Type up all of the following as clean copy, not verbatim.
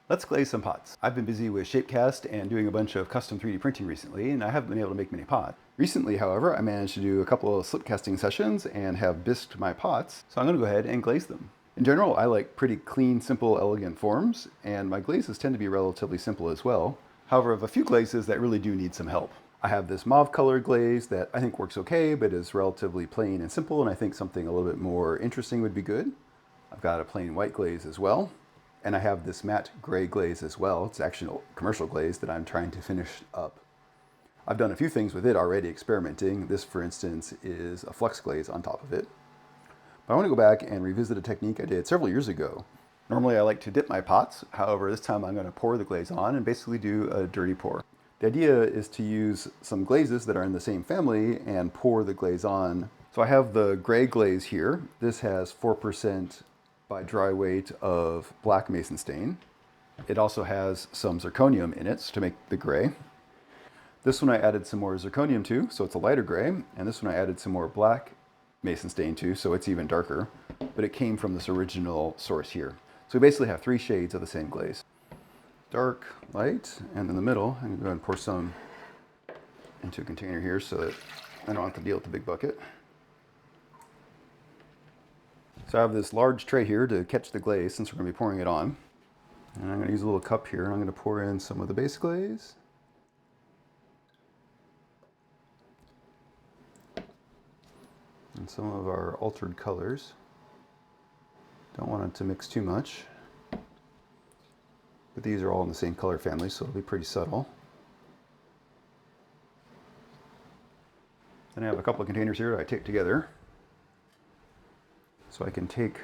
Let's glaze some pots. I've been busy with Shapecast and doing a bunch of custom 3D printing recently, and I haven't been able to make many pots. Recently, however, I managed to do a couple of slip casting sessions and have bisqued my pots, so I'm going to go ahead and glaze them. In general, I like pretty clean, simple, elegant forms, and my glazes tend to be relatively simple as well. However, I have a few glazes that really do need some help. I have this mauve colored glaze that I think works okay, but is relatively plain and simple, and I think something a little bit more interesting would be good. I've got a plain white glaze as well. And I have this matte gray glaze as well. It's actually a commercial glaze that I'm trying to finish up. I've done a few things with it already experimenting. This, for instance, is a flux glaze on top of it. But I want to go back and revisit a technique I did several years ago. Normally I like to dip my pots. However, this time I'm going to pour the glaze on and basically do a dirty pour. The idea is to use some glazes that are in the same family and pour the glaze on. So I have the gray glaze here. This has 4% by dry weight of black mason stain. It also has some zirconium in it to make the gray. This one I added some more zirconium to, so it's a lighter gray, and this one I added some more black mason stain to, so it's even darker, but it came from this original source here. So we basically have 3 shades of the same glaze. Dark, light, and in the middle, I'm going to go ahead and pour some into a container here so that I don't have to deal with the big bucket. So I have this large tray here to catch the glaze since we're going to be pouring it on. And I'm going to use a little cup here and I'm going to pour in some of the base glaze. And some of our altered colors. Don't want it to mix too much. But these are all in the same color family, so it'll be pretty subtle. Then I have a couple of containers here that I tape together. So I can take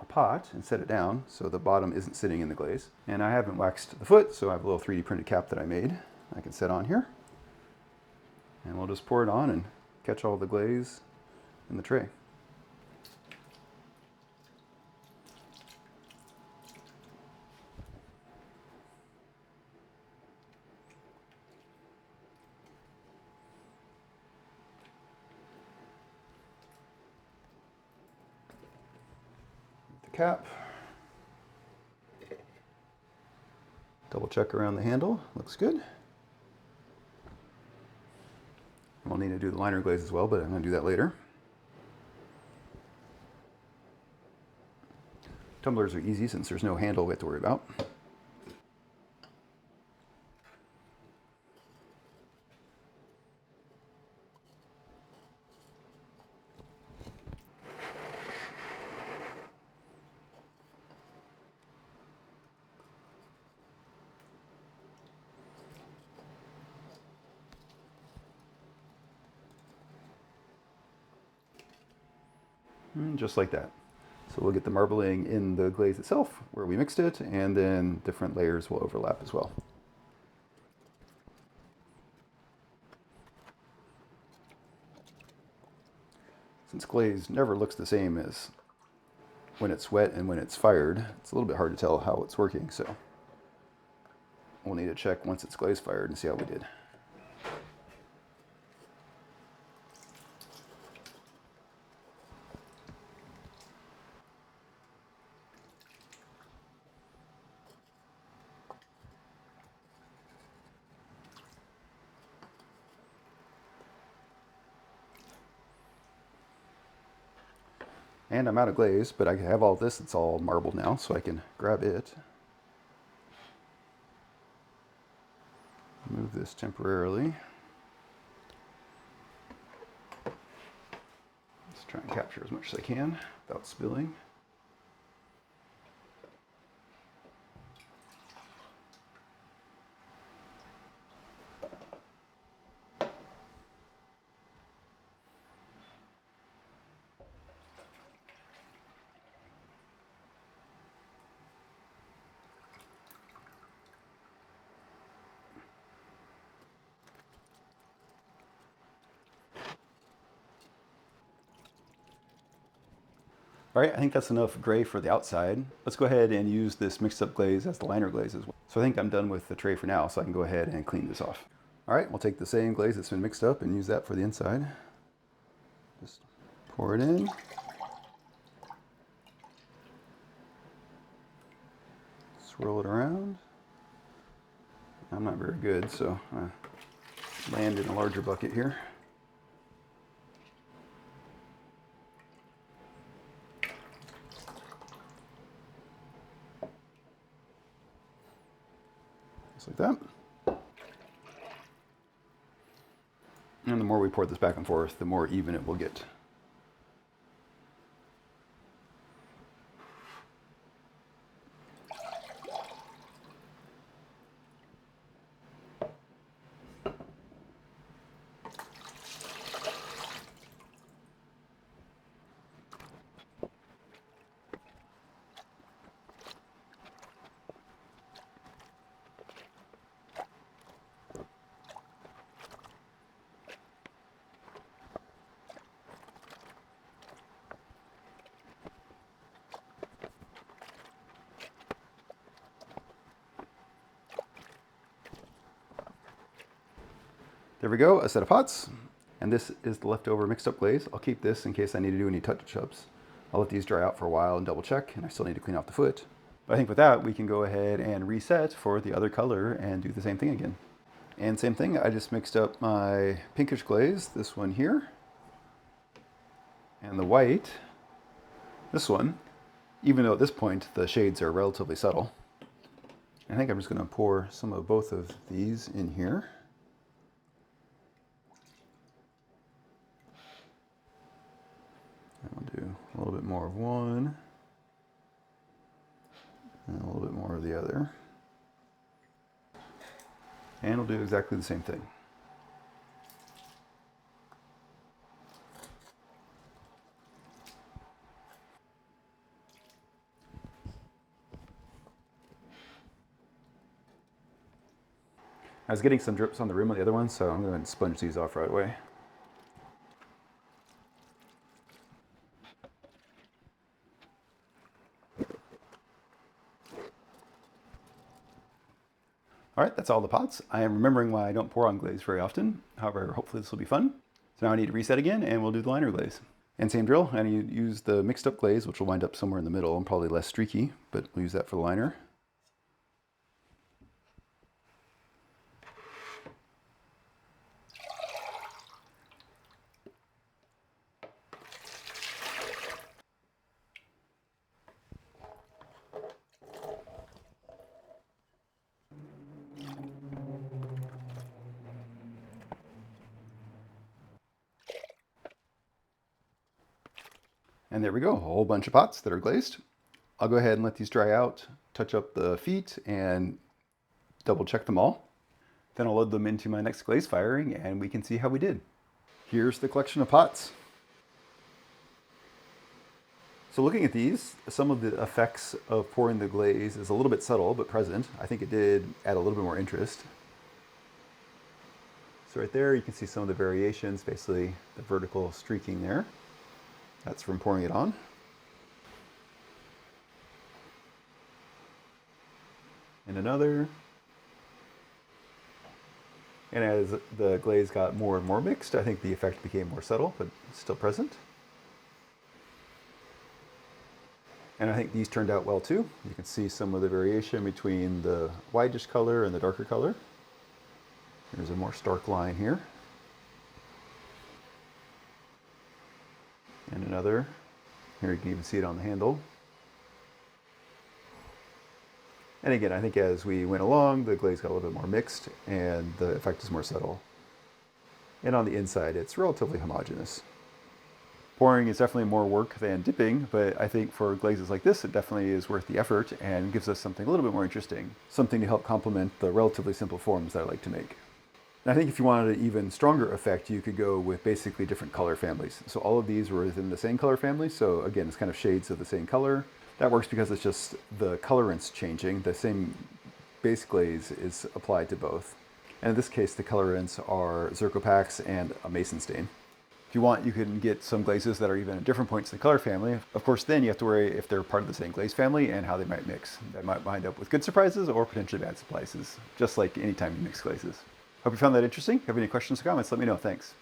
a pot and set it down so the bottom isn't sitting in the glaze. And I haven't waxed the foot, so I have a little 3D printed cap that I made I can set on here. And we'll just pour it on and catch all the glaze in the tray. Cap. Double check around the handle, looks good. We'll need to do the liner glaze as well, but I'm going to do that later. Tumblers are easy since there's no handle we have to worry about. And just like that. So we'll get the marbling in the glaze itself where we mixed it, and then different layers will overlap as well. Since glaze never looks the same as when it's wet and when it's fired, it's a little bit hard to tell how it's working, so we'll need to check once it's glaze fired and see how we did. And I'm out of glaze, but I have all this, it's all marbled now, so I can grab it. Move this temporarily. Let's try and capture as much as I can without spilling. All right, I think that's enough gray for the outside. Let's go ahead and use this mixed up glaze as the liner glaze as well. So I think I'm done with the tray for now, so I can go ahead and clean this off. All right, we'll take the same glaze that's been mixed up and use that for the inside. Just pour it in. swirl it around. I'm not very good, so I'm going to land in a larger bucket here. Just like that. And the more we pour this back and forth, the more even it will get. There we go, a set of pots. And this is the leftover mixed up glaze. I'll keep this in case I need to do any touch-ups. I'll let these dry out for a while and double check, and I still need to clean off the foot. But I think with that, we can go ahead and reset for the other color and do the same thing again. And same thing, I just mixed up my pinkish glaze, this one here, and the white, this one, even though at this point the shades are relatively subtle. I think I'm just gonna pour some of both of these in here. I'll do a little bit more of one, and a little bit more of the other. And we'll do exactly the same thing. I was getting some drips on the rim of the other one, so I'm going to sponge these off right away. All right, that's all the pots. I am remembering why I don't pour on glaze very often. However, hopefully this will be fun. So now I need to reset again and we'll do the liner glaze. And same drill, I need to use the mixed up glaze, which will wind up somewhere in the middle and probably less streaky, but we'll use that for the liner. And there we go, a whole bunch of pots that are glazed. I'll go ahead and let these dry out, touch up the feet, and double check them all. Then I'll load them into my next glaze firing and we can see how we did. Here's the collection of pots. So looking at these, some of the effects of pouring the glaze is a little bit subtle but present. I think it did add a little bit more interest. So right there you can see some of the variations, basically the vertical streaking there. That's from pouring it on. And another. And as the glaze got more and more mixed, I think the effect became more subtle, but still present. And I think these turned out well too. You can see some of the variation between the whitish color and the darker color. There's a more stark line here. And another. Here you can even see it on the handle. And again, I think as we went along, the glaze got a little bit more mixed and the effect is more subtle. And on the inside, it's relatively homogeneous. Pouring is definitely more work than dipping, but I think for glazes like this, it definitely is worth the effort and gives us something a little bit more interesting. Something to help complement the relatively simple forms that I like to make. And I think if you wanted an even stronger effect, you could go with basically different color families. So all of these were within the same color family. So again, it's kind of shades of the same color. That works because it's just the colorants changing. The same base glaze is applied to both. And in this case, the colorants are Zircopax and a Mason stain. If you want, you can get some glazes that are even at different points in the color family. Of course, then you have to worry if they're part of the same glaze family and how they might mix. That might wind up with good surprises or potentially bad surprises, just like anytime you mix glazes. Hope you found that interesting. If you have any questions or comments, let me know. Thanks.